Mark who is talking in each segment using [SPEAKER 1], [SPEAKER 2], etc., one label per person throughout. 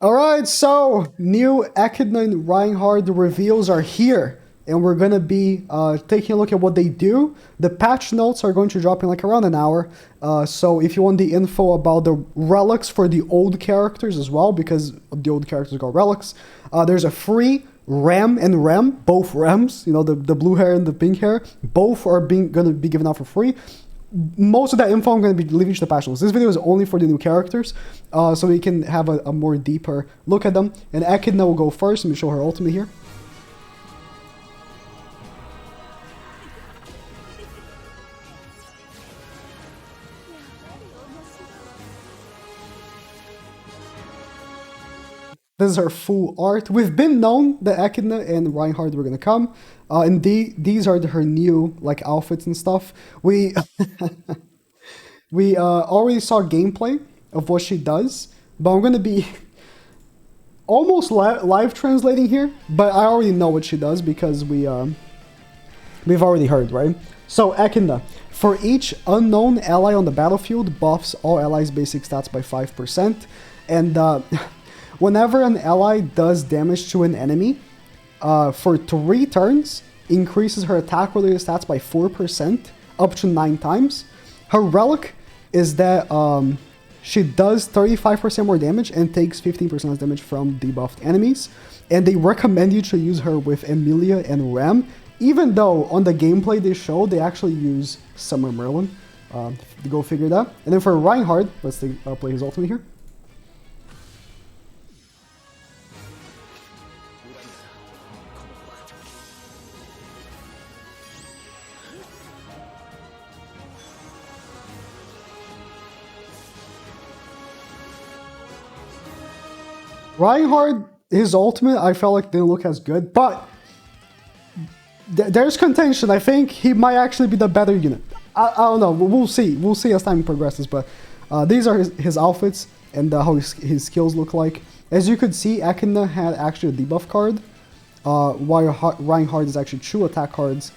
[SPEAKER 1] Alright, so new Echidna and Reinhardt reveals are here. And we're going to be taking a look at what they do. The patch notes are going to drop in like around an hour. So if you want the info about the relics for the old characters as well, because the old characters got relics, there's a free Ram and Rem, both Rams, you know, the blue hair and the pink hair, both are going to be given out for free. Most of that info I'm going to be leaving to the patch notes. This video is only for the new characters, so we can have a more deeper look at them. And Echidna will go first. Let me show her ultimate here. This is her full art. We've been known that Echidna and Reinhardt were gonna come, and these are her new like outfits and stuff. We we already saw gameplay of what she does, but I'm gonna be almost live translating here. But I already know what she does because we've already heard, right? So Echidna, for each unknown ally on the battlefield, buffs all allies' basic stats by 5%, and whenever an ally does damage to an enemy, for 3 turns, increases her attack-related stats by 4%, up to 9 times. Her relic is that she does 35% more damage and takes 15% less damage from debuffed enemies. And they recommend you to use her with Emilia and Ram, even though on the gameplay they show they actually use Summer Merlin. Go figure that. And then for Reinhardt, let's play his ultimate here. Reinhardt, his ultimate, I felt like didn't look as good, but there's contention. I think he might actually be the better unit. I don't know. We'll see. We'll see as time progresses, but these are his outfits and how his skills look like. As you could see, Echidna had actually a debuff card, while Reinhardt is actually 2 attack cards.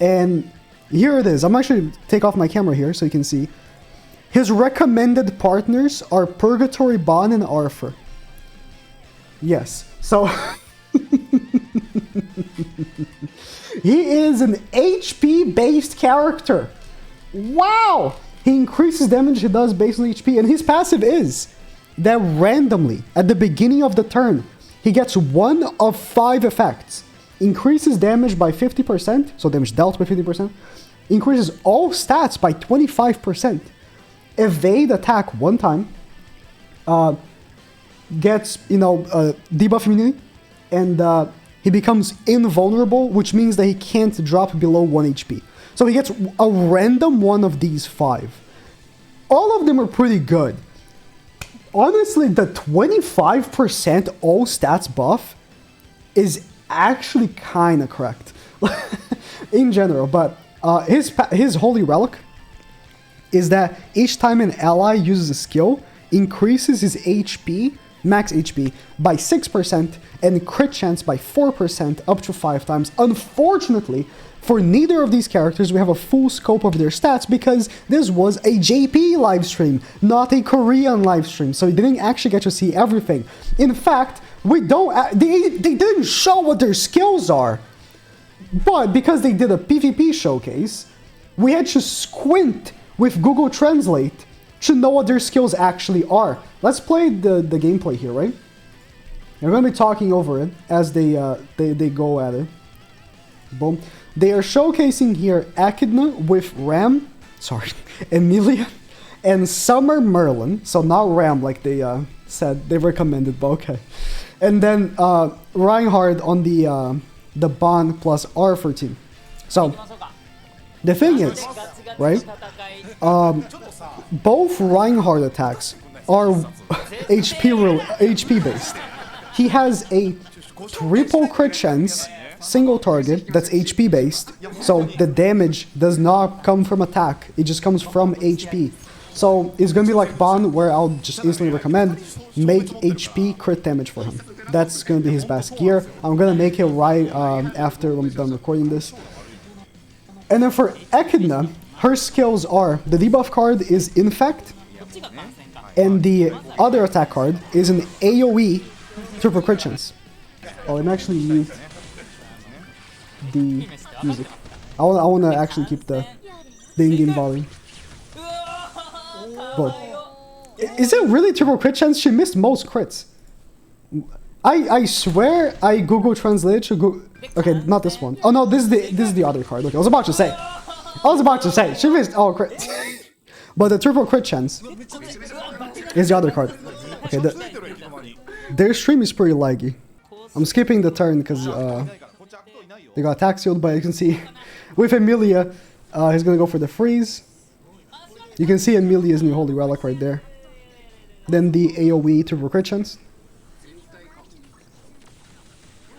[SPEAKER 1] And here it is. I'm actually take off my camera here so you can see. His recommended partners are Purgatory Bond and Arthur. Yes, so he is an HP based character. Wow! He increases damage he does based on HP, and his passive is that randomly at the beginning of the turn he gets 1 of 5 effects. Increases damage by 50%, so damage dealt by 50%. Increases all stats by 25%. Evade attack 1 time. Gets, you know, debuff immunity, and he becomes invulnerable, which means that he can't drop below 1 HP. So he gets a random one of these 5. All of them are pretty good. Honestly, the 25% all stats buff is actually kind of correct in general, but his holy relic is that each time an ally uses a skill, increases his HP, max HP, by 6% and crit chance by 4% up to 5 times. Unfortunately, for neither of these characters we have a full scope of their stats because this was a JP livestream, not a Korean livestream, so you didn't actually get to see everything. In fact, they didn't show what their skills are, but because they did a PvP showcase, we had to squint with Google Translate to know what their skills actually are. Let's play the gameplay here, right? We're going to be talking over it as they go at it. Boom. They are showcasing here Echidna with Emilia, and Summer Merlin. So not Ram like they said, they recommended, but okay. And then Reinhardt on the Bond plus Arthur team. So the thing is, right? Both Reinhardt attacks are HP based. He has a triple crit chance, single target, that's HP based. So the damage does not come from attack, it just comes from HP. So it's gonna be like Bond, where I'll just instantly recommend make HP crit damage for him. That's gonna be his best gear. I'm gonna make it right after I'm done recording this. And then for Echidna, her skills are, the debuff card is Infect, And the other attack card is an AoE triple crit chance. Oh, I'm actually mute the music. I want to actually keep the in-game volume. But is it really triple crit chance? She missed most crits. I swear I Google translated to go. Okay, not this one. Oh no, this is the other card. Okay, I was about to say she missed all crits. But the triple crit chance is the other card. Okay, their stream is pretty laggy. I'm skipping the turn because they got attack sealed, but you can see with Emilia, he's gonna go for the freeze. You can see Emilia's new holy relic right there. Then the AoE triple crit chance.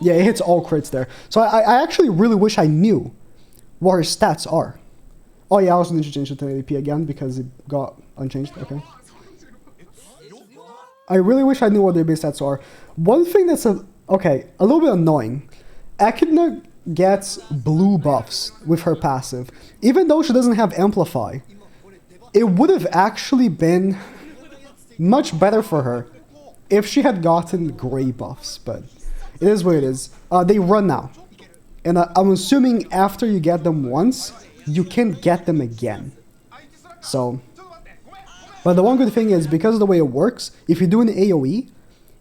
[SPEAKER 1] Yeah, it hits all crits there. So I actually really wish I knew what her stats are. Oh yeah, I also need to change it to ADP again because it got unchanged. Okay. I really wish I knew what their base stats are. One thing that's a little bit annoying. Echidna gets blue buffs with her passive. Even though she doesn't have Amplify, it would have actually been much better for her if she had gotten gray buffs, but it is what it is. They run now. And I'm assuming after you get them once, you can't get them again. So, but the one good thing is, because of the way it works, if you do an AoE,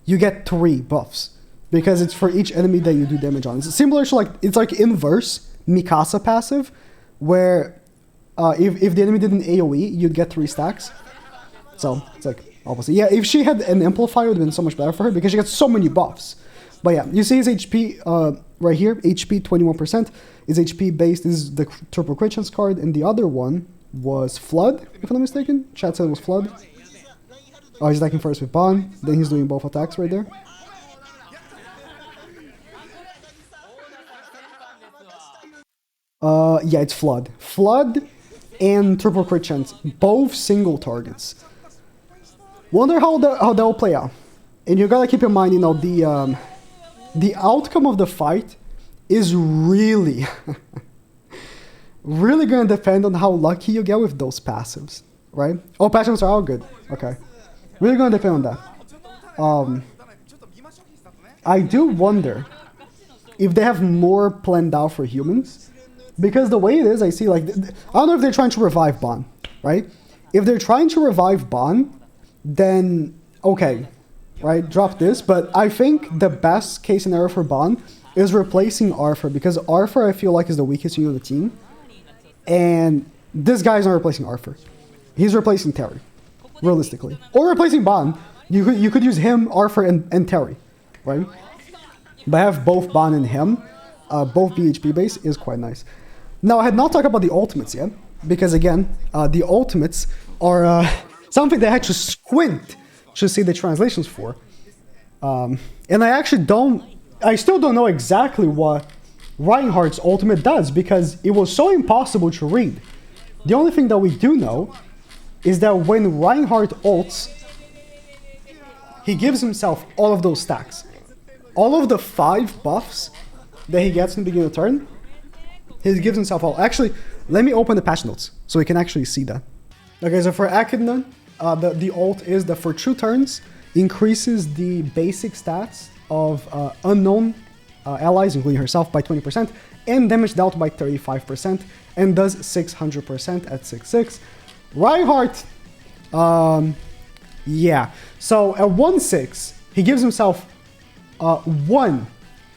[SPEAKER 1] you get 3 buffs. Because it's for each enemy that you do damage on. It's similar to it's like inverse Mikasa passive, where if the enemy did an AoE, you'd get 3 stacks. So, it's like opposite. Yeah, if she had an Amplifier, it would have been so much better for her, because she gets so many buffs. But yeah, you see his HP right here, HP 21%. His HP based is the triple crit chance card, and the other one was Flood, if I'm not mistaken. Chat said it was Flood. Oh, he's attacking first with Bond, then he's doing both attacks right there. Yeah, it's Flood. Flood and triple crit chance, both single targets. Wonder how that will play out. And you gotta keep in mind, you know, the outcome of the fight is really, really gonna depend on how lucky you get with those passives, right? Oh, passives are all good. Okay. Really gonna depend on that. I do wonder if they have more planned out for humans, because the way it is, I see, like, I don't know if they're trying to revive Bon, right? If they're trying to revive Bon, then okay, right, drop this. But I think the best case scenario for Bon is replacing Arthur, because Arthur, I feel like, is the weakest unit of the team. And this guy's not replacing Arthur. He's replacing Terry, realistically. Or replacing Bon. You could use him, Arthur, and Terry, right? But have both Bon and him, both BHP base, is quite nice. Now, I had not talked about the ultimates yet, because again, the ultimates are something that I had to squint to see the translations for. And I still don't know exactly what Reinhardt's ultimate does, because it was so impossible to read. The only thing that we do know is that when Reinhardt ults, he gives himself all of those stacks. All of the 5 buffs that he gets in the beginning of the turn, he gives himself all. Actually, let me open the patch notes so we can actually see that. Okay, so for Echidna, the ult is that for 2 turns, increases the basic stats of unknown allies, including herself, by 20%, and damage dealt by 35%, and does 600% at 6/6. Reinhardt, yeah. So at 1/6, he gives himself 1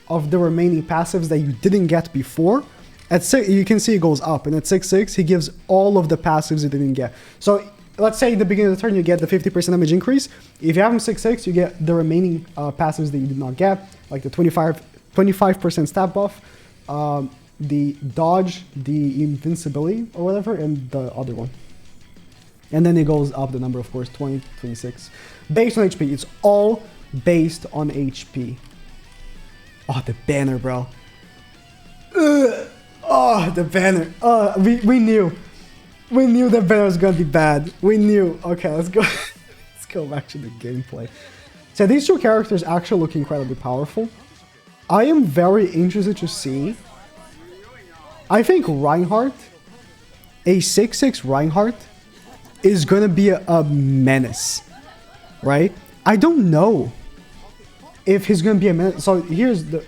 [SPEAKER 1] of the remaining passives that you didn't get before. At 6, you can see it goes up, and at 6/6, he gives all of the passives you didn't get. So let's say at the beginning of the turn, you get the 50% damage increase. If you have him 6/6, you get the remaining passives that you did not get, like the 25% stat buff, the dodge, the invincibility, or whatever, and the other one. And then it goes up the number, of course, 20, 26. Based on HP. It's all based on HP. Oh, the banner, bro. Ugh. Oh, the banner. We knew. We knew that banner was gonna be bad. We knew. Okay, let's go. Let's go back to the gameplay. So these 2 characters actually look incredibly powerful. I am very interested to see. I think Reinhardt, a 6/6 Reinhardt, is gonna be a menace. right? I don't know if he's gonna be a minute. So here's the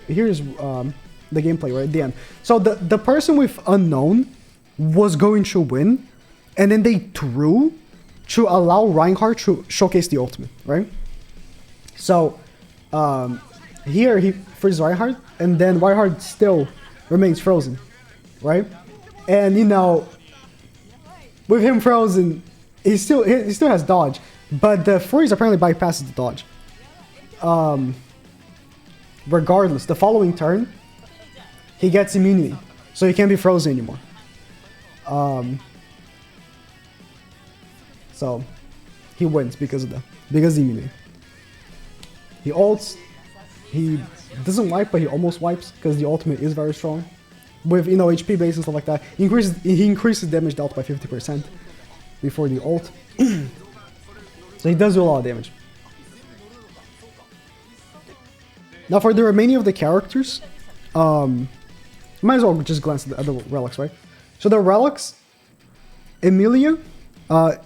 [SPEAKER 1] gameplay right at the end. So the person with unknown was going to win, and then they drew to allow Reinhardt to showcase the ultimate, right? So here he freezes Reinhardt, and then Reinhardt still remains frozen, right? And you know, with him frozen, he still has dodge, but the freeze apparently bypasses the dodge. Regardless, the following turn, he gets immunity, so he can't be frozen anymore. So he wins because of the immunity. He ults. He doesn't wipe, but he almost wipes because the ultimate is very strong. With, you know, HP base and stuff like that, he increases damage dealt by 50% before the ult. So he does do a lot of damage. Now for the remaining of the characters, might as well just glance at the relics, right? So the relics, Emilia,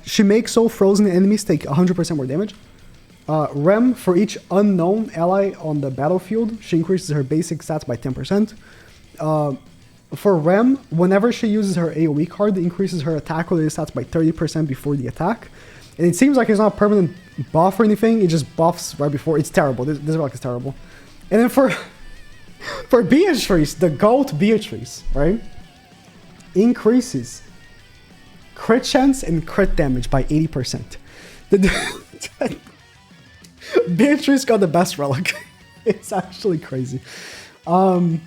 [SPEAKER 1] she makes all frozen enemies take 100% more damage. Rem, for each unknown ally on the battlefield, she increases her basic stats by 10%. For Rem, whenever she uses her AoE card, it increases her attack related stats by 30% before the attack. And it seems like it's not a permanent buff or anything, it just buffs right before. It's terrible. This relic is terrible. And then for Beatrice, the GOAT Beatrice, right, increases crit chance and crit damage by 80%. Beatrice got the best relic. It's actually crazy. I'm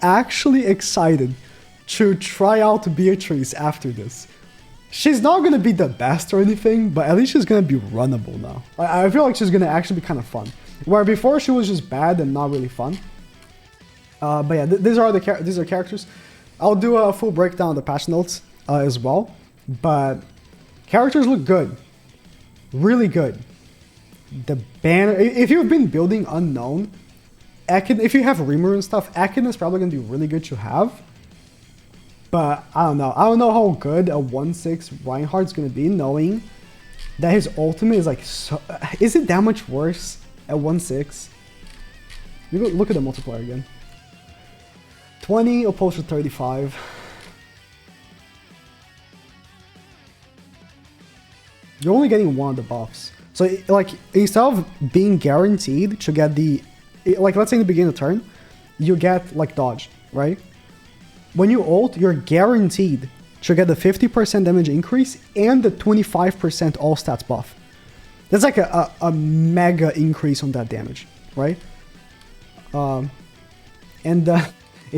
[SPEAKER 1] actually excited to try out Beatrice after this. She's not going to be the best or anything, but at least she's going to be runnable now. I feel like she's going to actually be kind of fun. Where before she was just bad and not really fun. But yeah, these are characters. I'll do a full breakdown of the patch notes as well. But characters look good. Really good. The banner, if you've been building Unknown, if you have Rimuru and stuff, Echidna is probably going to be really good to have. But I don't know. I don't know how good a 1/6 Reinhardt is going to be, knowing that his ultimate is like so... Is it that much worse at 1/6? Look at the multiplier again. 20 opposed to 35. You're only getting one of the buffs. So, like, instead of being guaranteed to get the... Like, let's say in the beginning of the turn, you get, like, dodge, right? When you ult, you're guaranteed to get the 50% damage increase and the 25% all stats buff. That's like a mega increase on that damage, right? If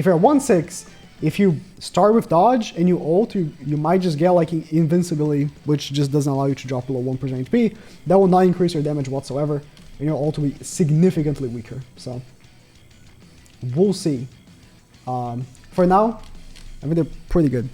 [SPEAKER 1] you're at 1/6, if you start with dodge and you ult, you might just get like invincibility, which just doesn't allow you to drop below 1% HP. That will not increase your damage whatsoever, and your ult will be significantly weaker. So we'll see. For now, I think they're pretty good.